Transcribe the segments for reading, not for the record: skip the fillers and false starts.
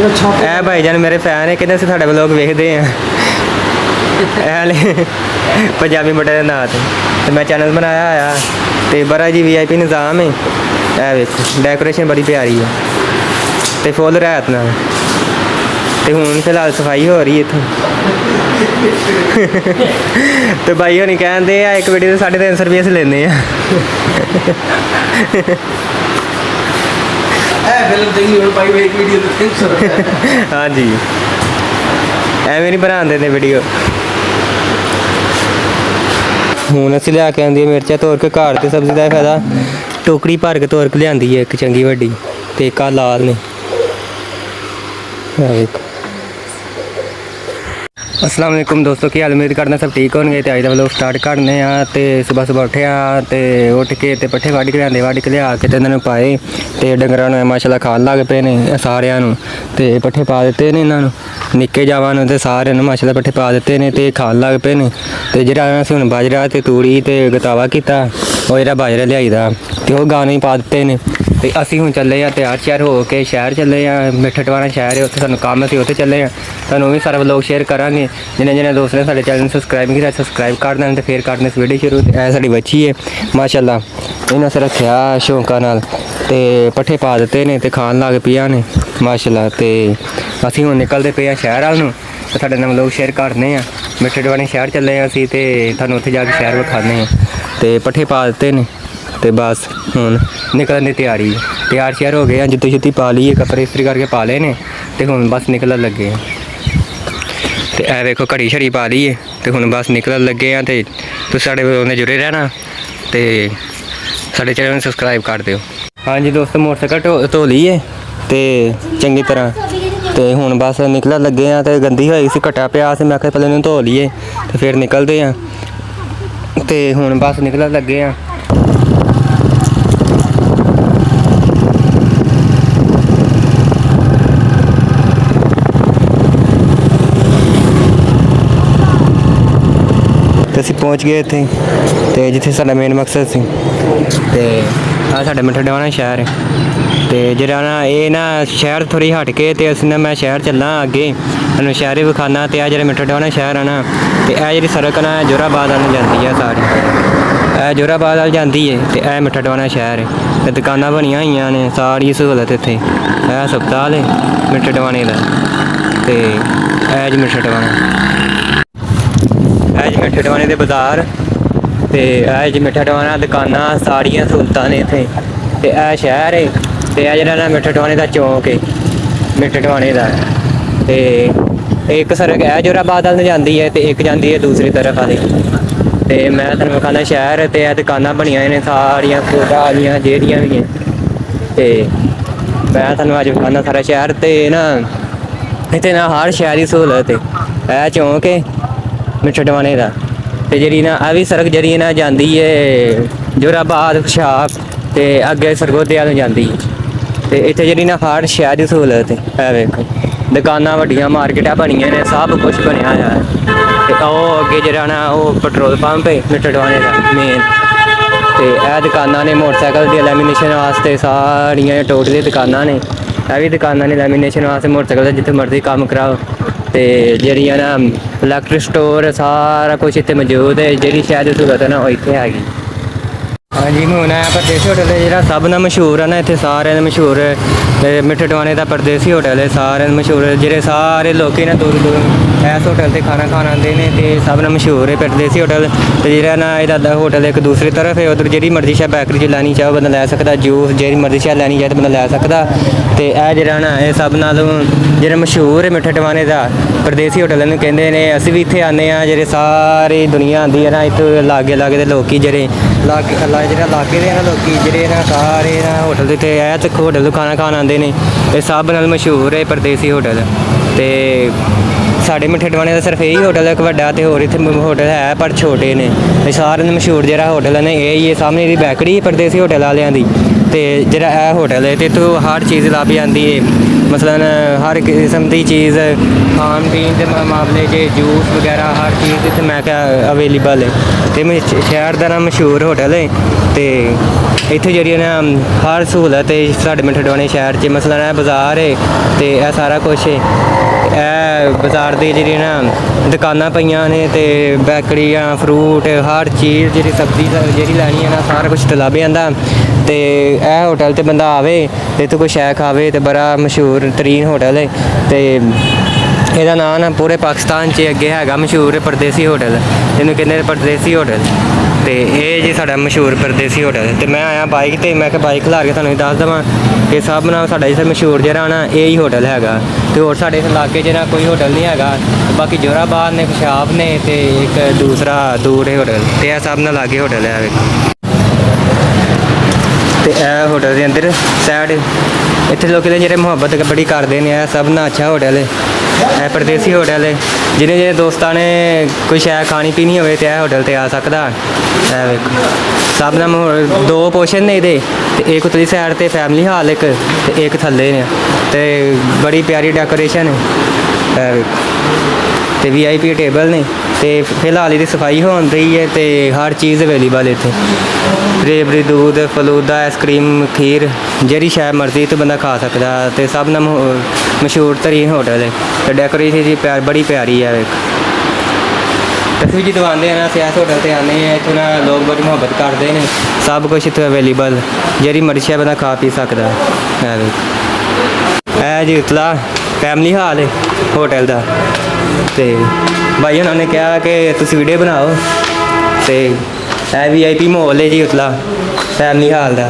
ਇਹ ਭਾਈ ਜਾਨ ਮੇਰੇ ਫੈਨ ਹੈ, ਕਹਿੰਦੇ ਅਸੀਂ ਤੁਹਾਡੇ ਵਲੋਗ ਵੇਖਦੇ ਆ। ਇਹ ਵਾਲੇ ਪੰਜਾਬੀ ਮੁੰਡੇ ਦੇ ਨਾਂ ਤੇ ਮੈਂ ਚੈਨਲ ਬਣਾਇਆ ਹੋਇਆ ਤੇ ਬੜਾ ਜੀ VIP ਨਿਜ਼ਾਮ ਹੈ। ਇਹ ਵੇਖੋ ਡੈਕੋਰੇਸ਼ਨ ਬੜੀ ਪਿਆਰੀ ਹੈ ਤੇ ਫੁੱਲ ਰਾਤ ਨਾਲ। ਤੇ ਹੁਣ ਫਿਲਹਾਲ ਸਫਾਈ ਹੋ ਰਹੀ ਇੱਥੇ। ਤੇ ਭਾਈ ਹੋਣੀ ਕਹਿੰਦੇ ਆ ਇੱਕ ਵੀਡੀਓ ਦੇ 350 ਰੁਪਏ ਅਸੀਂ ਲੈਂਦੇ ਆ। हाँ जी ਐਵੇਂ ਨਹੀਂ ਬਣਾਉਂਦੇ ਨੇ ਵੀਡੀਓ। ਹੁਣ ਅਸੀਂ ਲਿਆ ਕੇ ਆਂਦੀ ਮਿਰਚਾਂ ਤੋੜ ਕੇ ਘਰ ਤੇ ਸਬਜ਼ੀ ਦਾ ਫਾਇਦਾ ਟੋਕਰੀ ਭਰ ਕੇ ਤੋੜ ਕੇ ਲਿਆਂਦੀ ਹੈ ਇੱਕ ਚੰਗੀ ਵੱਡੀ ਤੇ ਇੱਕ ਲਾਲ ਨੇ। अस्सलाम वालेकुम दोस्तों, की हाल उम्मीद करना सब ठीक होंगे। तो अज का व्लॉग स्टार्ट करने तो सुबह सुबह उठे तो उठ के तो पट्ठे वढ़ के लिया वढ़ के लिया के इन्होंने पाए तो डंगर माशाल्लाह खान लग पे ने सारिया तो पट्ठे पा दिते ने इन्होंने निक्के जावां तो सारे माशाल्लाह पट्ठे पा दिते ने तो खान लग पे ने। तो जो अस हूँ बाजरा तो तूड़ी तो गतावा किया वो जो बाजरा लियाई तो वह गाने पा दिते ने। तो असी हूँ चले तैयार श्यार हो के शहर चले मिठा टवाना शहर है, उत्थे सानूं काम असीं उत्थे चले तुहानूं भी सारा व्लॉग शेयर करांगे। जिन्हें जिन्हें दोस्त ने साडे चैनल सबसक्राइब नहीं किया सबसक्राइब कर देना तो फिर करने इस वीडियो शुरू। ऐ साडी बच्ची है माशाल्लाह, इन्हां असें रखिया शौकां नाल ते पट्ठे पा दिते ने ते खान लग पिया ने माशाल्लाह। ते असीं हुण निकलदे पे शहर वाल नूं ते साडे नाल व्लॉग शेयर करने आ। मिठे टवाने शहर चले असीं ते तुहानूं उत्थे जाके शहर विखाने ते पट्ठे पा दिते ने ते बस हुण निकलने की तैयार श्यार हो गए। जुत्ती शुत्ती पा ली है, कपड़े इस्त्री करके पा ले ने ते हुण बस निकलन लगे हैं। तो ऐ वेखो घड़ी शड़ी पा ली है तो हुण बस निकलन लगे हैं। तो तुसीं साडे ने जुड़े रहना तो साडे चैनल सबसक्राइब कर दिओ। हाँ जी दोस्तों, मोटरसाइकिल धो ली है तो चंगी तरह तो हुण बस निकलन लगे हैं। तो गंदी होई सी घट्टा पिया से मैं आखिया पहले इन्हूं धो लीए तो फिर निकलते हैं। तो हुण बस निकलन लगे हैं। ਅਸੀਂ ਪਹੁੰਚ ਗਏ ਇੱਥੇ ਤੇ ਜਿੱਥੇ ਸਾਡਾ ਮੇਨ ਮਕਸਦ ਸੀ। ਤੇ ਆ ਸਾਡਾ ਮਿੱਠਾ ਟਵਾਣਾ ਸ਼ਹਿਰ ਹੈ ਤੇ ਜਿਹੜਾ ਨਾ ਇਹ ਨਾ ਸ਼ਹਿਰ ਥੋੜੀ ਹਟ ਕੇ ਤੇ ਅਸੀਂ ਨਾ ਮੈਂ ਸ਼ਹਿਰ ਚੱਲਾਂ ਅੱਗੇ ਤੁਹਾਨੂੰ ਸ਼ਹਿਰ ਹੀ ਵਿਖਾਣਾ। ਤੇ ਆ ਜਿਹੜਾ ਮਿੱਠਾ ਟਵਾਣਾ ਸ਼ਹਿਰ ਆ ਨਾ ਤੇ ਇਹ ਜਿਹੜੀ ਸੜਕ ਨਾ ਜੋਰਾਬਾਦ ਵੱਲ ਜਾਂਦੀ ਆ ਸਾਰੀ, ਇਹ ਜੋਰਾਬਾਦ ਵੱਲ ਜਾਂਦੀ ਹੈ ਤੇ ਇਹ ਮਿੱਠਾ ਟਵਾਣਾ ਸ਼ਹਿਰ ਹੈ ਤੇ ਦੁਕਾਨਾਂ ਬਣੀਆਂ ਹੋਈਆਂ ਨੇ ਸਾਰੀ ਸਹੂਲਤ ਇੱਥੇ। ਇਹ ਹਸਪਤਾਲ ਹੈ ਮਿੱਠਾ ਟਵਾਣੇ ਦਾ ਤੇ ਇਹ ਜੀ ਮਿੱਠਾ ਟਵਾਣਾ मिठे टवाने के बाजार तो यह मिठा टवाना दुकाना सारिया सहूलतां ने इत्थे। ते यह शहर है तो यह जरा मिठा टवाने का चौंक है मिठे टवाने का। तो एक सड़क है जोराबाद वाल जाती है तो एक जाती है दूसरी तरफ वाली। तो मैं तुहानूं विखाना शहर तो यह दुकाना बनिया ने सारिया सहूलतां वालियां जेहड़ियां भी हैं। तो मैं तुहानूं अज विखाना सारा शहर तो ना इत्थे ना हर शहर की सहूलत है। यह चौंक है मिठे टवाने का तो जी ना आ भी सड़क जी ना जाती है जोराबाद पशाक तो अगे सरगोधे वाल जाती है। तो इतने जी ना हर शहर की सहूलत है। वेखो दुकाना वड्डियां मार्केटां बनिया ने सब कुछ बनया है। तो अगे जरा ना वो पेट्रोल पंप है मिठे टवाने का मेन। तो यह दुकाना ने मोटरसाइकिल की लैमीनेशन वास्ते सारिया टोटली दुकाना ने यह भी दुकाना ने लैमीनेशन वास्ते मोटरसाइकिल जिथे मर्जी काम कराओ। तो जड़िया ना इलैक्ट्रिक स्टोर सारा कुछ इतने मौजूद है। जी शहर की सहूलत है ना वो इतने हैगी। हाँ जी हूँ आया परदेसी होटल है जो सब ना मशहूर है ना इतने सारे मशहूर मिठे टवाने का परदेसी होटल है सारे मशहूर जेह्ड़े सारे लोग ना दूर दूर इस होटल से खाना खान आते हैं। तो सब ना मशहूर है परदेसी होटल। तो जो ना यदा होटल एक दूसरी तरफ है उधर जी मर्जी शायद बैकरी च लैनी चाहो बंदा लै सकता, जूस जी मर्जी शायद लैनी चाहे तो बंदा लै सकता। तो यह जरा ना ये सब नालों जो मशहूर है मिठे टवाने का परदेसी होटल इन्हूं कहते हैं। असीं भी इत्थे आने जे सारी दुनिया आती है ना इत्थों लागे लागे के लोग जे लागे जो लागे के ना लोग जे ना सारे ना होटल इतने आया होटल खाना खान आते हैं। ये सब नाल मशहूर है परदेसी होटल। तो ਸਾਡੇ ਮਿੱਠੇ ਟਵਾਣੇ ਦਾ ਸਿਰਫ ਇਹੀ ਹੋਟਲ ਹੈ ਇੱਕ ਵੱਡਾ, ਤੇ ਹੋਰ ਇੱਥੇ ਹੋਟਲ ਹੈ ਪਰ ਛੋਟੇ ਨੇ। ਇਹ ਸਾਰਿਆਂ ਨੂੰ ਮਸ਼ਹੂਰ ਜਿਹੜਾ ਹੋਟਲ ਨੇ ਇਹ ਹੀ ਹੈ। ਸਾਹਮਣੇ ਦੀ ਬੈਕਰੀ ਪਰਦੇਸੀ ਹੋਟਲ ਵਾਲਿਆਂ ਦੀ, ਤੇ ਜਿਹੜਾ ਇਹ ਹੋਟਲ ਹੈ ਤੇ ਇੱਥੋਂ ਹਰ ਚੀਜ਼ ਲੱਭ ਜਾਂਦੀ ਹੈ। ਮਸਲਨ ਹਰ ਕਿਸਮ ਦੀ ਚੀਜ਼ ਖਾਣ ਪੀਣ ਦੇ ਮਾਮਲੇ 'ਚ ਜੂਸ ਵਗੈਰਾ ਹਰ ਚੀਜ਼ ਇੱਥੇ ਮੈਂ ਕਿਹਾ ਅਵੇਲੇਬਲ ਹੈ। ਅਤੇ ਸ਼ਹਿਰ ਦਾ ਨਾ ਮਸ਼ਹੂਰ ਹੋਟਲ ਹੈ, ਅਤੇ ਇੱਥੇ ਜਿਹੜੀ ਨਾ ਹਰ ਸਹੂਲਤ ਹੈ ਸਾਡੇ ਮਿੱਠੇ ਟਵਾਣੇ ਸ਼ਹਿਰ 'ਚ। ਮਸਲਨ ਇਹ ਬਾਜ਼ਾਰ ਹੈ ਅਤੇ ਇਹ ਸਾਰਾ ਕੁਛ ਹੈ। ਇਹ ਬਾਜ਼ਾਰ ਦੀ ਜਿਹੜੀ ਨਾ ਦੁਕਾਨਾਂ ਪਈਆਂ ਨੇ, ਅਤੇ ਬੈਕਰੀਆਂ ਫਰੂਟ ਹਰ ਚੀਜ਼ ਜਿਹੜੀ ਸਬਜ਼ੀ ਜਿਹੜੀ ਲੈਣੀ ਹੈ ਨਾ ਸਾਰਾ ਕੁਛ ਤੇ ਲੱਭ ਜਾਂਦਾ। ਅਤੇ ਇਹ ਹੋਟਲ 'ਤੇ ਬੰਦਾ ਆਵੇ ਅਤੇ ਇੱਥੋਂ ਕੋਈ ਸ਼ੈ ਖਾਵੇ, ਅਤੇ ਬੜਾ ਮਸ਼ਹੂਰ ਤਰੀਨ ਹੋਟਲ ਹੈ। ਅਤੇ ਇਹਦਾ ਨਾਂ ਨਾ ਪੂਰੇ ਪਾਕਿਸਤਾਨ 'ਚ ਅੱਗੇ ਹੈਗਾ ਮਸ਼ਹੂਰ ਪਰਦੇਸੀ ਹੋਟਲ, ਜਿਹਨੂੰ ਕਹਿੰਦੇ ਨੇ ਪਰਦੇਸੀ ਹੋਟਲ। ਅਤੇ ਇਹ ਜੀ ਸਾਡਾ ਮਸ਼ਹੂਰ ਪਰਦੇਸੀ ਹੋਟਲ। ਅਤੇ ਮੈਂ ਆਇਆ ਬਾਈਕ 'ਤੇ, ਮੈਂ ਕਿਹਾ ਬਾਈਕ ਖਿਲਾ ਕੇ ਤੁਹਾਨੂੰ ਦੱਸ ਦੇਵਾਂ ਕਿ ਸਭ ਨਾਲ ਸਾਡਾ ਜਿੱਥੇ ਮਸ਼ਹੂਰ ਜਿਹੜਾ ਨਾ ਇਹ ਹੀ ਹੋਟਲ ਹੈਗਾ। ਅਤੇ ਹੋਰ ਸਾਡੇ ਇਸ ਇਲਾਕੇ 'ਚ ਨਾ ਕੋਈ ਹੋਟਲ ਨਹੀਂ ਹੈਗਾ। ਬਾਕੀ ਜੋਰਾਬਾਦ ਨੇ, ਖੁਸ਼ਾਬ ਨੇ, ਅਤੇ ਇੱਕ ਦੂਸਰਾ ਦੂਰ ਹੈ ਹੋਟਲ, ਅਤੇ ਇਹ ਸਭ ਨਾਲ ਲਾਗੇ ਹੋਟਲ ਹੈ। ਅਤੇ ਇਹ ਹੋਟਲ ਦੇ ਅੰਦਰ ਸਾਈਡ ਇੱਥੇ ਲੋਕ ਜਿਹੜੇ ਮੁਹੱਬਤ ਬੜੀ ਕਰਦੇ ਨੇ। ਇਹ ਸਭ ਨਾਲ ਅੱਛਾ ਹੋਟਲ ਹੈ, ਇਹ ਪਰਦੇਸੀ ਹੋਟਲ ਹੈ। ਜਿਹਨੇ ਦੋਸਤਾਂ ਨੇ ਕੋਈ ਸ਼ੈ ਖਾਣੀ ਪੀਣੀ ਹੋਵੇ ਤਾਂ ਇਹ ਹੋਟਲ 'ਤੇ ਆ ਸਕਦਾ। ਇਹ ਵੇਖੋ ਸਭ ਨਾਲ ਦੋ ਪੋਰਸ਼ਨ ਨੇ ਇਹਦੇ, ਅਤੇ ਇੱਕ ਉਤਲੀ ਸਾਈਡ 'ਤੇ ਫੈਮਿਲੀ ਹਾਲ ਇੱਕ, ਅਤੇ ਇੱਕ ਥੱਲੇ ਨੇ, ਅਤੇ ਬੜੀ ਪਿਆਰੀ ਡੈਕੋਰੇਸ਼ਨ ਹੈ। ਇਹ ਵੇਖੋ ਅਤੇ VIP ਟੇਬਲ ਨੇ, ਅਤੇ ਫਿਲਹਾਲ ਇਹਦੀ ਸਫਾਈ ਹੋਣ ਰਹੀ ਹੈ, ਅਤੇ ਹਰ ਚੀਜ਼ ਅਵੇਲੇਬਲ ਇੱਥੇ। ਰੇਬੜੀ ਦੁੱਧ ਫਲੂਦਾ ਆਈਸਕ੍ਰੀਮ ਖੀਰ ਜਿਹੜੀ ਸ਼ਾਇਦ ਮਰਜ਼ੀ ਤੋਂ ਬੰਦਾ ਖਾ ਸਕਦਾ। ਅਤੇ ਸਭ ਨਾਲ ਮਸ਼ਹੂਰ ਤਰੀਨ ਹੋਟਲ ਹੈ, ਅਤੇ ਡੈਕੋਰੇਸ਼ਨ ਜੀ ਬੜੀ ਪਿਆਰੀ ਹੈ। ਅਸੀਂ ਜਦੋਂ ਆਉਂਦੇ ਹਾਂ ਨਾ ਅਸੀਂ ਇਸ ਹੋਟਲ 'ਤੇ ਆਉਂਦੇ ਹਾਂ, ਇੱਥੋਂ ਨਾ ਲੋਕ ਬੜੀ ਮੁਹੱਬਤ ਕਰਦੇ ਨੇ। ਸਭ ਕੁਛ ਇੱਥੇ ਅਵੇਲੇਬਲ, ਜਿਹੜੀ ਮਰਜ਼ੀ ਬੰਦਾ ਖਾ ਪੀ ਸਕਦਾ। ਇਹ ਜੀ ਉਤਲਾ ਫੈਮਿਲੀ ਹਾਲ ਹੈ ਹੋਟਲ ਦਾ, ਅਤੇ ਭਾਈ ਉਹਨਾਂ ਨੇ ਕਿਹਾ ਕਿ ਤੁਸੀਂ ਵੀਡੀਓ ਬਣਾਓ। ਅਤੇ ਇਹ VIP ਮਾਹੌਲ ਹੈ ਜੀ ਉਤਲਾ ਫੈਮਿਲੀ ਹਾਲ ਦਾ।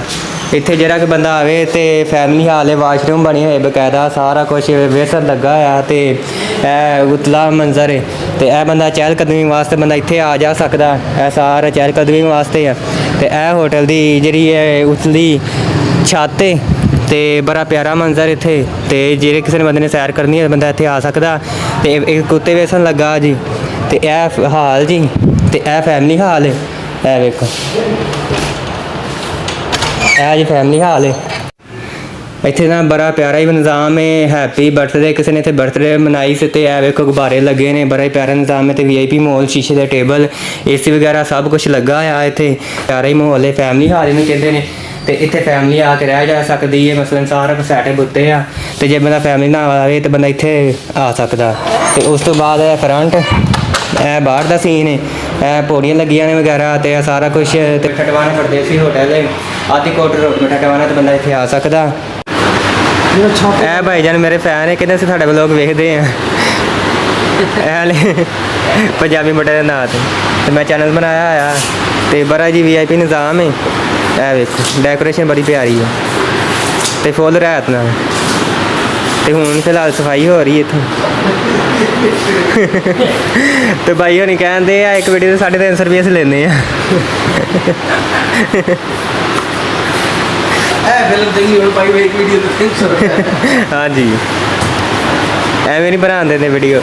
ਇੱਥੇ ਜਿਹੜਾ ਕਿ ਬੰਦਾ ਆਵੇ ਅਤੇ ਫੈਮਿਲੀ ਹਾਲ ਹੈ, ਵਾਸ਼ਰੂਮ ਬਣੇ ਹੋਏ ਬਕਾਇਦਾ, ਸਾਰਾ ਕੁਛ ਵੇਸਣ ਲੱਗਾ ਹੋਇਆ, ਅਤੇ ਇਹ ਉਤਲਾ ਮੰਜ਼ਰ ਹੈ। ਅਤੇ ਇਹ ਬੰਦਾ ਚਹਿਲ ਕਦਮੀ ਵਾਸਤੇ ਬੰਦਾ ਇੱਥੇ ਆ ਜਾ ਸਕਦਾ। ਇਹ ਸਾਰਾ ਚਹਿਲ ਕਦਮੀ ਵਾਸਤੇ ਆ। ਅਤੇ ਇਹ ਹੋਟਲ ਦੀ ਜਿਹੜੀ ਹੈ ਉਤਲੀ ਛੱਤ ਹੈ, ਅਤੇ ਬੜਾ ਪਿਆਰਾ ਮੰਜ਼ਰ ਇੱਥੇ। ਅਤੇ ਜਿਹੜੇ ਕਿਸੇ ਨੇ ਬੰਦੇ ਨੇ ਸੈਰ ਕਰਨੀ ਹੈ ਬੰਦਾ ਇੱਥੇ ਆ ਸਕਦਾ। ਅਤੇ ਇੱਕ ਉੱਤੇ ਵੇਸਣ ਲੱਗਾ ਜੀ, ਅਤੇ ਇਹ ਹਾਲ ਜੀ, ਅਤੇ ਇਹ ਫੈਮਿਲੀ ਹਾਲ ਹੈ। ਇਹ ਵੇਖੋ ਇਹ ਜੀ ਫੈਮਿਲੀ ਹਾਲ ਹੈ। ਇੱਥੇ ਨਾ ਬੜਾ ਪਿਆਰਾ ਹੀ ਨਿਜ਼ਾਮ ਹੈ। ਹੈਪੀ ਬਰਥਡੇ ਕਿਸੇ ਨੇ ਇੱਥੇ ਬਰਥਡੇ ਮਨਾਈ ਸੀ, ਅਤੇ ਇਹ ਵੇਖੋ ਗੁਬਾਰੇ ਲੱਗੇ ਨੇ, ਬੜਾ ਹੀ ਪਿਆਰਾ ਨਿਜ਼ਾਮ ਹੈ। ਅਤੇ VIP ਮਾਹੌਲ, ਸ਼ੀਸ਼ੇ ਦੇ ਟੇਬਲ, AC ਵਗੈਰਾ ਸਭ ਕੁਛ ਲੱਗਾ ਹੋਇਆ ਇੱਥੇ। ਪਿਆਰਾ ਹੀ ਮਾਹੌਲ ਹੈ, ਫੈਮਿਲੀ ਹਾਲ ਇਹਨੂੰ ਕਹਿੰਦੇ ਨੇ। ਅਤੇ ਇੱਥੇ ਫੈਮਿਲੀ ਆ ਕੇ ਰਹਿ ਜਾ ਸਕਦੀ ਹੈ। ਮਸਲਨ ਸਾਰਾ ਕੁਛ ਸੈਟਅਪ ਉੱਤੇ ਆ, ਅਤੇ ਜੇ ਬੰਦਾ ਫੈਮਿਲੀ ਨਾਲ ਆਵੇ ਤਾਂ ਬੰਦਾ ਇੱਥੇ ਆ ਸਕਦਾ। ਅਤੇ ਉਸ ਤੋਂ ਬਾਅਦ ਇਹ ਫਰੰਟ, ਇਹ ਬਾਹਰ ਦਾ ਸੀਨ ਹੈ। ਇਹ ਪੌੜੀਆਂ ਲੱਗੀਆਂ ਨੇ ਵਗੈਰਾ, ਅਤੇ ਇਹ ਸਾਰਾ ਕੁਛ। ਅਤੇ ਮਿੱਠਾ ਟਵਾਣਾ ਪਰਦੇਸੀ ਹੋਟਲ ਹੈ, ਆਦੀਕੋਟ ਮਿੱਠਾ ਟਵਾਣਾ, ਅਤੇ ਬੰਦਾ ਇੱਥੇ ਆ ਸਕਦਾ। ਇਹ ਭਾਈ ਜਾਨ ਮੇਰੇ ਫੈਨ ਹੈ, ਕਹਿੰਦੇ ਅਸੀਂ ਤੁਹਾਡੇ ਵਲੋਗ ਵੇਖਦੇ ਹਾਂ। ਇਹ ਪੰਜਾਬੀ ਮੁੰਡੇ ਦੇ ਨਾਂ 'ਤੇ ਮੈਂ ਚੈਨਲ ਬਣਾਇਆ ਹੋਇਆ, ਅਤੇ ਬੜਾ ਜੀ VIP ਨਿਜ਼ਾਮ ਹੈ। ਇਹ ਵੇਖੋ ਡੈਕੋਰੇਸ਼ਨ ਬੜੀ ਪਿਆਰੀ ਹੈ, ਅਤੇ ਫੁੱਲ ਰਾਤ ਨਾਲ। ਅਤੇ ਹੁਣ ਫਿਲਹਾਲ ਸਫਾਈ ਹੋ ਰਹੀ ਇੱਥੇ। ਅਤੇ ਭਾਈ ਹੋਣੀ ਕਹਿੰਦੇ ਆ ਇੱਕ ਵੀਡੀਓ ਦੇ 350 ਰੁਪਏ ਅਸੀਂ ਲੈਂਦੇ ਹਾਂ। ਹਾਂਜੀ ਐਵੇਂ ਨਹੀਂ ਬਣਾਉਂਦੇ ਨੇ ਵੀਡੀਓ।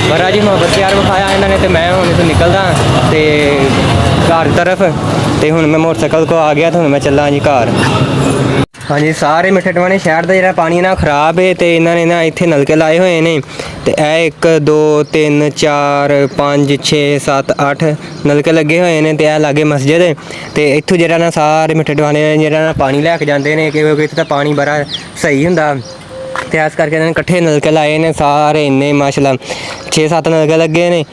ਬੜਾ ਜੀ ਮੁਹੱਬਤ ਪਿਆਰ ਵਿਖਾਇਆ ਇਹਨਾਂ ਨੇ, ਅਤੇ ਮੈਂ ਹੁਣ ਇੱਥੋਂ ਨਿਕਲਦਾ ਅਤੇ ਘਰ ਦੀ ਤਰਫ। ਅਤੇ ਹੁਣ ਮੈਂ ਮੋਟਰਸਾਈਕਲ ਕੋ ਆ ਗਿਆ, ਅਤੇ ਹੁਣ ਮੈਂ ਚੱਲਾਂ ਜੀ ਘਰ। ਹਾਂਜੀ ਸਾਰੇ ਮਿੱਠੇ ਟਵਾਣੇ ਸ਼ਹਿਰ ਦਾ ਜਿਹੜਾ ਪਾਣੀ ਨਾ ਖਰਾਬ ਹੈ, ਅਤੇ ਇਹਨਾਂ ਨੇ ਨਾ ਇੱਥੇ ਨਲਕੇ ਲਾਏ ਹੋਏ ਨੇ। ਅਤੇ ਇਹ 1 2 3 4 5 6 7 8 ਨਲਕੇ ਲੱਗੇ ਹੋਏ ਨੇ, ਅਤੇ ਇਹ ਲਾਗੇ ਮਸਜਿਦ ਹੈ। ਅਤੇ ਇੱਥੋਂ ਜਿਹੜਾ ਨਾ ਸਾਰੇ ਮਿੱਠੇ ਟਵਾਣੇ ਜਿਹੜਾ ਨਾ ਪਾਣੀ ਲੈ ਕੇ ਜਾਂਦੇ ਨੇ, ਕਿਉਂਕਿ ਇੱਥੇ ਤਾਂ ਪਾਣੀ ਬੜਾ ਸਹੀ ਹੁੰਦਾ। ਅਤੇ ਇਸ ਕਰਕੇ ਇਹਨਾਂ ਨੇ ਇਕੱਠੇ ਨਲਕੇ ਲਾਏ ਨੇ ਸਾਰੇ, ਇੰਨੇ ਮਾਸ਼ਾਅੱਲਾ 6-7 ਨਲਕੇ ਲੱਗੇ ਨੇ।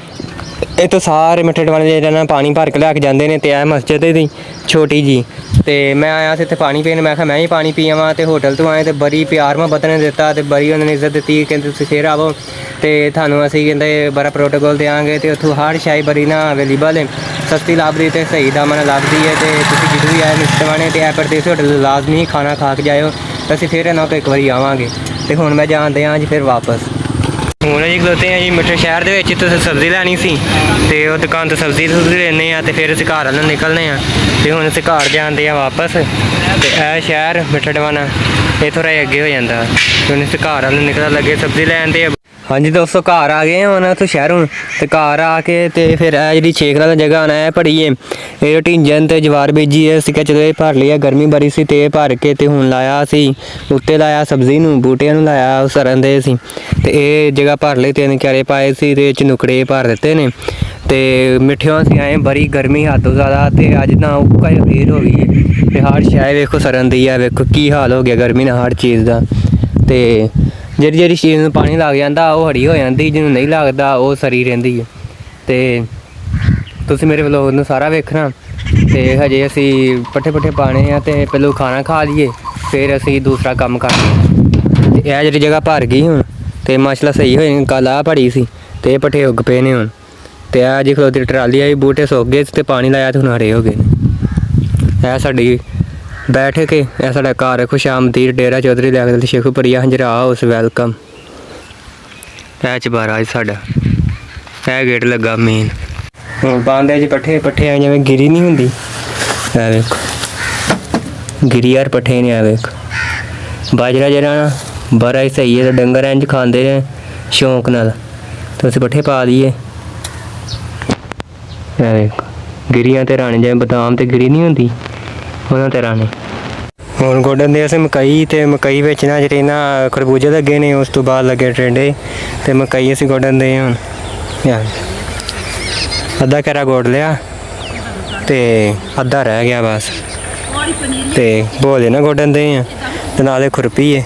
ਇੱਥੋਂ ਸਾਰੇ ਮਿੱਠੇ ਟਵਾਣੇ ਜਿਹੜਾ ਨਾ ਪਾਣੀ ਭਰ ਕੇ ਲੈ ਕੇ ਜਾਂਦੇ ਨੇ। ਅਤੇ ਇਹ ਮਸਜਿਦ ਦੀ ਛੋਟੀ ਜੀ, ਅਤੇ ਮੈਂ ਆਇਆ ਸੀ ਇੱਥੇ ਪਾਣੀ ਪੀਣ। ਮੈਂ ਕਿਹਾ ਮੈਂ ਹੀ ਪਾਣੀ ਪੀ ਆਵਾਂ, ਅਤੇ ਹੋਟਲ ਤੋਂ ਆਏ ਅਤੇ ਬੜੀ ਪਿਆਰ ਮੁਹੱਬਤ ਨੇ ਦਿੱਤਾ, ਅਤੇ ਬੜੀ ਉਹਨਾਂ ਨੇ ਇੱਜ਼ਤ ਦਿੱਤੀ। ਕਹਿੰਦੇ ਤੁਸੀਂ ਫਿਰ ਆਵੋ, ਅਤੇ ਤੁਹਾਨੂੰ ਅਸੀਂ ਕਹਿੰਦੇ ਬੜਾ ਪ੍ਰੋਟੋਕੋਲ ਦਿਆਂਗੇ। ਅਤੇ ਉੱਥੋਂ ਹਰ ਸ਼ਾਈ ਬੜੀ ਨਾ ਅਵੇਲੇਬਲ ਹੈ, ਸਸਤੀ ਲੱਭਦੀ ਅਤੇ ਸਹੀ ਦਾਮਾਂ ਨਾਲ ਲੱਭਦੀ ਹੈ। ਅਤੇ ਤੁਸੀਂ ਜਦੋਂ ਵੀ ਆਏ ਮਿੱਠੇ ਟਵਾਣੇ ਅਤੇ ਇਹ ਪਰਦੇਸੀ ਹੋਟਲ ਲਾਜ਼ਮੀ ਖਾਣਾ ਖਾ ਕੇ ਜਾਇਓ। ਅਸੀਂ ਫਿਰ ਇਹਨਾਂ ਕੋਲ ਇੱਕ ਵਾਰੀ ਆਵਾਂਗੇ। ਅਤੇ ਹੁਣ ਮੈਂ ਜਾਣਦੇ ਹਾਂ ਜੀ ਫਿਰ ਵਾਪਸ। ਹੁਣ ਜੀ ਖਲੋਤੇ ਆ ਜੀ ਮਿੱਠੇ ਸ਼ਹਿਰ ਦੇ ਵਿੱਚ, ਤੁਸੀਂ ਸਬਜ਼ੀ ਲੈਣੀ ਸੀ ਤੇ ਉਹ ਦੁਕਾਨ ਤੋਂ ਸਬਜ਼ੀ ਲੈਂਦੇ ਆ ਤੇ ਫਿਰ ਅਸੀਂ ਘਰ ਵੱਲ ਨੂੰ ਨਿਕਲਦੇ ਆ। ਤੇ ਹੁਣ ਅਸੀਂ ਘਰ ਜਾਂਦੇ ਆ ਵਾਪਸ। ਤੇ ਇਹ ਸ਼ਹਿਰ ਮਿੱਠਾ ਟਵਾਣਾ ਇਹ ਥੋੜ੍ਹਾ ਜਿਹਾ ਅੱਗੇ ਹੋ ਜਾਂਦਾ। ਹੁਣ ਅਸੀਂ ਘਰ ਵੱਲ ਨੂੰ ਨਿਕਲਣ ਲੱਗੇ ਸਬਜ਼ੀ ਲੈਣ। ਤੇ ਹਾਂਜੀ ਦੋਸਤੋ ਘਰ ਆ ਗਏ ਹੁਣ ਉੱਥੋਂ ਸ਼ਹਿਰੋਂ। ਤੇ ਘਰ ਆ ਕੇ ਤੇ ਫਿਰ ਇਹ ਜਿਹੜੀ ਛੇਕਰਾ ਦਾ ਜਗ੍ਹਾ ਨਾ ਇਹ ਭਰੀਏ, ਇਹ ਢਿੰਜਨ ਤੇ ਜਵਾਰ ਬੀਜੀ ਹੈ। ਅਸੀਂ ਕਿਹਾ ਚਲੋ ਇਹ ਭਰ ਲਈ, ਗਰਮੀ ਬੜੀ ਸੀ ਤੇ ਇਹ ਭਰ ਕੇ ਤੇ ਹੁਣ ਲਾਇਆ ਸੀ ਉੱਤੇ, ਲਾਇਆ ਸਬਜ਼ੀ ਨੂੰ, ਬੂਟਿਆਂ ਨੂੰ ਲਾਇਆ, ਉਹ ਸਰਨ ਦੇ ਸੀ। ਤੇ ਇਹ ਜਗ੍ਹਾ ਭਰ ਲਈ, 3 ਕਿਆਰੇ ਪਾਏ ਸੀ ਤੇ ਚਨੁਕੜੇ ਭਰ ਦਿੱਤੇ ਨੇ। ਤੇ ਮਿੱਠਿਆਂ ਸੀ ਆਏ, ਬੜੀ ਗਰਮੀ ਹੱਦ ਤੋਂ ਜ਼ਿਆਦਾ। ਤੇ ਅੱਜ ਤਾਂ ਉੱਕਾ ਹੀ ਫੇਰ ਹੋ ਗਈ ਹੈ। ਤੇ ਹਰ ਸ਼ਾਇ ਵੇਖੋ ਸਰਨ ਦੀ ਆ, ਵੇਖੋ ਕੀ ਹਾਲ ਹੋ ਗਿਆ ਗਰਮੀ ਨਾਲ ਹਰ ਚੀਜ਼ ਦਾ। ਤੇ ਜਿਹੜੀ ਚੀਜ਼ ਨੂੰ ਪਾਣੀ ਲੱਗ ਜਾਂਦਾ ਉਹ ਹੜੀ ਹੋ ਜਾਂਦੀ, ਜਿਹਨੂੰ ਨਹੀਂ ਲੱਗਦਾ ਉਹ ਸਰੀ ਰਹਿੰਦੀ ਹੈ। ਤੇ ਤੁਸੀਂ ਮੇਰੇ ਵਲੋਗ ਨੂੰ ਸਾਰਾ ਵੇਖਣਾ। ਤੇ ਹਜੇ ਅਸੀਂ ਪੱਠੇ ਪਾਣੇ ਆ ਤੇ ਪਹਿਲਾਂ ਖਾਣਾ ਖਾ ਲਈਏ, ਫਿਰ ਅਸੀਂ ਦੂਸਰਾ ਕੰਮ ਕਰਦੇ। ਤੇ ਇਹ ਜਿਹੜੀ ਜਗ੍ਹਾ ਭਰ ਗਈ ਹੁਣ ਤੇ ਮਾਸ਼ਾਅੱਲਾ ਸਹੀ ਹੋਏ। ਕੱਲ੍ਹ ਆਹ ਭਰੀ ਸੀ ਤੇ ਇਹ ਪੱਠੇ ਉੱਗ ਪਏ ਨੇ ਹੁਣ। ਤੇ ਇਹ ਜੀ ਖਲੋਤੀ ਟਰਾਲੀ ਆਈ, ਬੂਟੇ ਸੁੱਕ ਗਏ ਤੇ ਪਾਣੀ ਲਾਇਆ ਤੇ ਹੁਣ ਹਰੇ ਹੋ ਗਏ ਨੇ। ਇਹ ਸਾਡੀ ਬੈਠ ਕੇ, ਇਹ ਸਾਡਾ ਘਰ ਖੁਸ਼ਾਮਦੀਦ ਡੇਰਾ ਚੌਧਰੀ ਲਿਆਕਤ ਸ਼ੇਖੂਪੁਰੀਆ ਹੰਜਰਾ ਹਾਊਸ, ਵੈਲਕਮ। ਇਹ ਚਬਾਰਾ ਸਾਡਾ, ਇਹ ਗੇਟ ਲੱਗਾ ਮੇਨ। ਹੁਣ ਪਾਉਂਦੇ ਜੀ ਪੱਠੇ ਆ ਜਿਵੇਂ ਗਿਰੀ ਨਹੀਂ ਹੁੰਦੀ, ਇਹ ਵੇਖੋ ਗਿਰੀ ਯਾਰ ਪੱਠੇ ਨੇ। ਇਹ ਵੇਖ ਬਾਜਰਾ ਜਿਹੜਾ ਨਾ ਬੜਾ ਹੀ ਸਹੀ ਹੈ, ਤੇ ਡੰਗਰ ਇੰਝ ਖਾਂਦੇ ਨੇ ਸ਼ੌਂਕ ਨਾਲ। ਤੇ ਅਸੀਂ ਪੱਠੇ ਪਾ ਦਈਏ। ਇਹ ਵੇਖ ਗਿਰੀਆਂ ਤੇ ਰਾਣੇ, ਜਿਵੇਂ ਬਦਾਮ ਤੇ ਗਿਰੀ ਨਹੀਂ ਹੁੰਦੀ ਉਹਨਾਂ ਤੇ ਰਾਣੇ। ਹੁਣ ਗੋਡਨ ਦੇ ਅਸੀਂ ਮਕਈ, ਤੇ ਮਕਈ ਵਿੱਚ ਨਾ ਜਿਹੜੇ ਨਾ ਖਰਬੂਜੇ ਲੱਗੇ ਨੇ, ਉਸ ਤੋਂ ਬਾਅਦ ਲੱਗੇ ਟਿੰਡੇ। ਤੇ ਮਕਈ ਅਸੀਂ ਗੋਡਨ ਦੇ ਹੁਣ ਯਾਰ ਅੱਧਾ ਘਰਾ ਗੋਡ ਲਿਆ ਤੇ ਅੱਧਾ ਰਹਿ ਗਿਆ ਬਸ। ਤੇ ਭੋਲੇ ਨਾ ਗੋਡਨ ਦੇ ਆ ਤੇ ਨਾਲੇ ਖੁਰਪੀ ਹੈ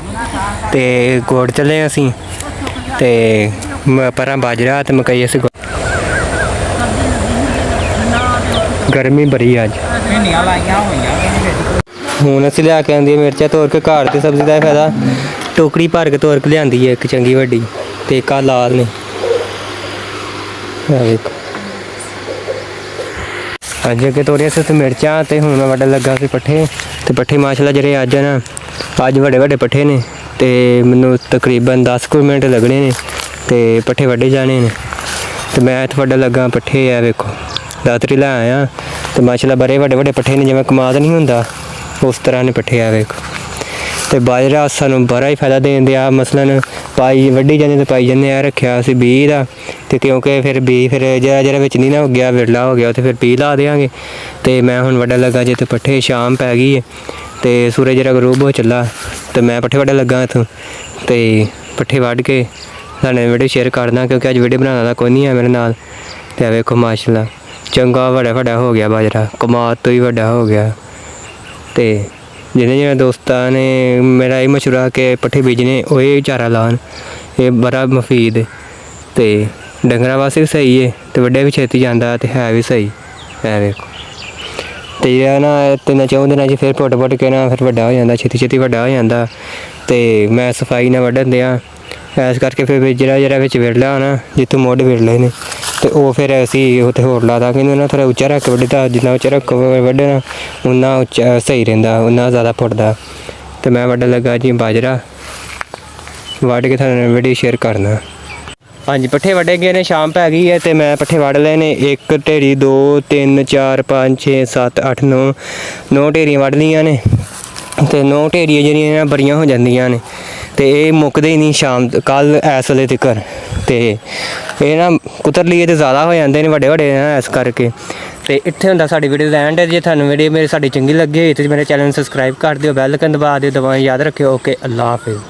ਤੇ ਗੋਡ ਚੱਲੇ ਅਸੀਂ। ਤੇ ਪਰਾਂ ਬਾਜਰਾ ਤੇ ਮਕਈ ਅਸੀਂ। ਗਰਮੀ ਬੜੀ ਅੱਜ। ਹੁਣ ਅਸੀਂ ਲਿਆ ਕੇ ਆਉਂਦੀ ਮਿਰਚਾਂ ਤੋੜ ਕੇ ਘਰ, ਤੇ ਸਬਜ਼ੀ ਦਾ ਫਾਇਦਾ ਟੋਕਰੀ ਭਰ ਕੇ ਤੋੜ ਕੇ ਲਿਆਂਦੀ ਹੈ ਇੱਕ ਚੰਗੀ ਵੱਡੀ, ਤੇ ਇੱਕ ਆਹ ਲਾਲ ਨੇ। ਵੇਖੋ ਅੱਜ ਅੱਗੇ ਤੋੜੀਆਂ ਸੀ ਮਿਰਚਾਂ, ਤੇ ਹੁਣ ਮੈਂ ਵੱਢਣ ਲੱਗਾ ਸੀ ਪੱਠੇ। ਤੇ ਪੱਠੇ ਮਾਸ਼ਾਅੱਲਾ ਜਿਹੜੇ ਅੱਜ ਨਾ ਅੱਜ ਵੱਡੇ ਪੱਠੇ ਨੇ, ਤੇ ਮੈਨੂੰ ਤਕਰੀਬਨ 10 ਕੁ ਮਿੰਟ ਲੱਗਣੇ ਨੇ ਤੇ ਪੱਠੇ ਵੱਢੇ ਜਾਣੇ ਨੇ। ਤੇ ਮੈਂ ਇੱਥੇ ਵੱਢਣ ਲੱਗਾ ਪੱਠੇ। ਆ ਵੇਖੋ ਦਾਤਰੀ ਲੈ ਆਇਆ ਤੇ ਮਾਸ਼ਾਅੱਲਾ ਬੜੇ ਵੱਡੇ ਪੱਠੇ ਨੇ, ਜਿਵੇਂ ਕਮਾਦ ਨਹੀਂ ਹੁੰਦਾ ਉਸ ਤਰ੍ਹਾਂ ਨੇ ਪੱਠੇ। ਆ ਵੇਖੋ ਤੇ ਬਾਜਰਾ ਸਾਨੂੰ ਬੜਾ ਹੀ ਫਾਇਦਾ ਦੇਣ ਦਿਆ। ਮਸਲਨ ਪਾਈ ਵੱਢੀ ਜਾਂਦੇ ਤੇ ਪਾਈ ਜਾਂਦੇ ਆ, ਰੱਖਿਆ ਅਸੀਂ 20 ਦਾ। ਤੇ ਕਿਉਂਕਿ ਫਿਰ ਫਿਰ ਜਿਹੜਾ ਵਿੱਚ ਨਹੀਂ ਨਾ ਹੋ ਗਿਆ, ਵਿਰਲਾ ਹੋ ਗਿਆ, ਤੇ ਫਿਰ 20 ਲਾ ਦੇਵਾਂਗੇ। ਤੇ ਮੈਂ ਹੁਣ ਵੱਢਣ ਲੱਗਾ ਜੇ, ਤੇ ਪੱਠੇ ਸ਼ਾਮ ਪੈ ਗਈ ਹੈ ਤੇ ਸੂਰਜ ਜਿਹੜਾ ਗਰੂਬ ਹੋ ਚੱਲਾ, ਤੇ ਮੈਂ ਪੱਠੇ ਵੱਢਣ ਲੱਗਾ ਇੱਥੋਂ। ਤੇ ਪੱਠੇ ਵੱਢ ਕੇ ਤੁਹਾਨੂੰ ਵੀਡੀਓ ਸ਼ੇਅਰ ਕਰਦਾ, ਕਿਉਂਕਿ ਅੱਜ ਵੀਡੀਓ ਬਣਾਉਣ ਦਾ ਕੋਈ ਨਹੀਂ ਹੈ ਮੇਰੇ ਨਾਲ। ਤੇ ਆ ਵੇਖੋ ਮਾਸ਼ਾਅੱਲਾ ਚੰਗਾ ਵੱਡਾ ਹੋ ਗਿਆ ਬਾਜਰਾ, ਕਮਾਦ ਤੋਂ ਹੀ ਵੱਡਾ ਹੋ ਗਿਆ। ਤੇ ਜਿਹਨੇ ਦੋਸਤਾਂ ਨੇ ਮੇਰਾ ਇਹ ਮਸ਼ਵਰਾ ਕਿ ਪੱਠੇ ਬੀਜਣੇ, ਉਹ ਇਹ ਚਾਰਾ ਲਾਉਣ, ਇਹ ਬੜਾ ਮੁਫੀਦ ਹੈ। ਤੇ ਡੰਗਰਾਂ ਵਾਸਤੇ ਵੀ ਸਹੀ ਹੈ, ਤੇ ਵੱਡੇ ਵੀ ਛੇਤੀ ਜਾਂਦਾ ਤੇ ਹੈ ਵੀ ਸਹੀ। ਐ ਵੇਖੋ ਤੇ ਜਿਹੜਾ ਨਾ 3-4 ਦਿਨਾਂ 'ਚ ਫਿਰ ਪੁੱਟ ਕੇ ਨਾ ਫਿਰ ਵੱਡਾ ਹੋ ਜਾਂਦਾ, ਛੇਤੀ ਵੱਡਾ ਹੋ ਜਾਂਦਾ। ਤੇ ਮੈਂ ਸਫਾਈ ਨਾਲ ਵੱਢਣ ਦਿਆਂ, ਇਸ ਕਰਕੇ ਫਿਰ ਜਿਹੜਾ ਵਿੱਚ ਵਿਰਲਾ ਨਾ, ਜਿੱਥੋਂ ਮੁੱਢ ਵਿਰਲੇ ਨੇ, ਤੇ ਉਹ ਫਿਰ ਅਸੀਂ ਉੱਥੇ ਹੋਰ ਲਾ ਦਾਂਗੇ। ਇਹਨੂੰ ਨਾ ਥੋੜ੍ਹਾ ਉੱਚਾ ਰੱਖ ਕੇ ਵੱਢੇ, ਤਾਂ ਜਿੰਨਾ ਉੱਚਾ ਰੱਖੋ ਵੱਢਣਾ ਉਨਾ ਉੱਚਾ ਸਹੀ ਰਹਿੰਦਾ, ਉਨਾ ਜ਼ਿਆਦਾ ਫੁੱਟਦਾ। ਤੇ ਮੈਂ ਵੱਢਣ ਲੱਗਾ ਜੀ ਬਾਜਰਾ, ਵੱਢ ਕੇ ਤੁਹਾਨੂੰ ਵੀਡੀਓ ਸ਼ੇਅਰ ਕਰਨਾ। ਹਾਂਜੀ ਪੱਠੇ ਵੱਢੇ ਗਏ ਨੇ, ਸ਼ਾਮ ਪੈ ਗਈ ਹੈ ਤੇ ਮੈਂ ਪੱਠੇ ਵੱਢ ਲਏ ਨੇ। 1 ਢੇਰੀ 2 3 4 5 6 7 8 9 ਢੇਰੀਆਂ ਵੱਢ ਲਈਆਂ ਨੇ। ਤੇ 9 ਢੇਰੀਆਂ ਜਿਹੜੀਆਂ ਬੜੀਆਂ ਹੋ ਜਾਂਦੀਆਂ ਨੇ, ਤੇ ਇਹ ਮੁੱਕਦੇ ਹੀ ਨਹੀਂ ਸ਼ਾਮ ਕੱਲ੍ਹ ਇਸ ਵੇਲੇ ਤੱਕ। ਤੇ ਇਹ ਨਾ ਕੁਤਰ ਲਈਏ ਤੇ ਜ਼ਿਆਦਾ ਹੋ ਜਾਂਦੇ ਨੇ ਵੱਡੇ ਨਾ, ਇਸ ਕਰਕੇ। ਤੇ ਇੱਥੇ ਹੁੰਦਾ ਸਾਡੀ ਵੀਡੀਓ ਦਾ ਐਂਡ। ਜੇ ਤੁਹਾਨੂੰ ਵੀਡੀਓ ਸਾਡੀ ਚੰਗੀ ਲੱਗੀ ਹੋਈ ਤੇ ਮੇਰੇ ਚੈਨਲ ਨੂੰ ਸਬਸਕ੍ਰਾਈਬ ਕਰ ਦਿਓ, ਬੈਲ ਆਈਕਨ ਦਬਾ ਦਿਓ, ਦਬਾਉਣਾ ਯਾਦ ਰੱਖਿਓ। ਓਕੇ, ਅੱਲਾ ਹਾਫਿਜ਼।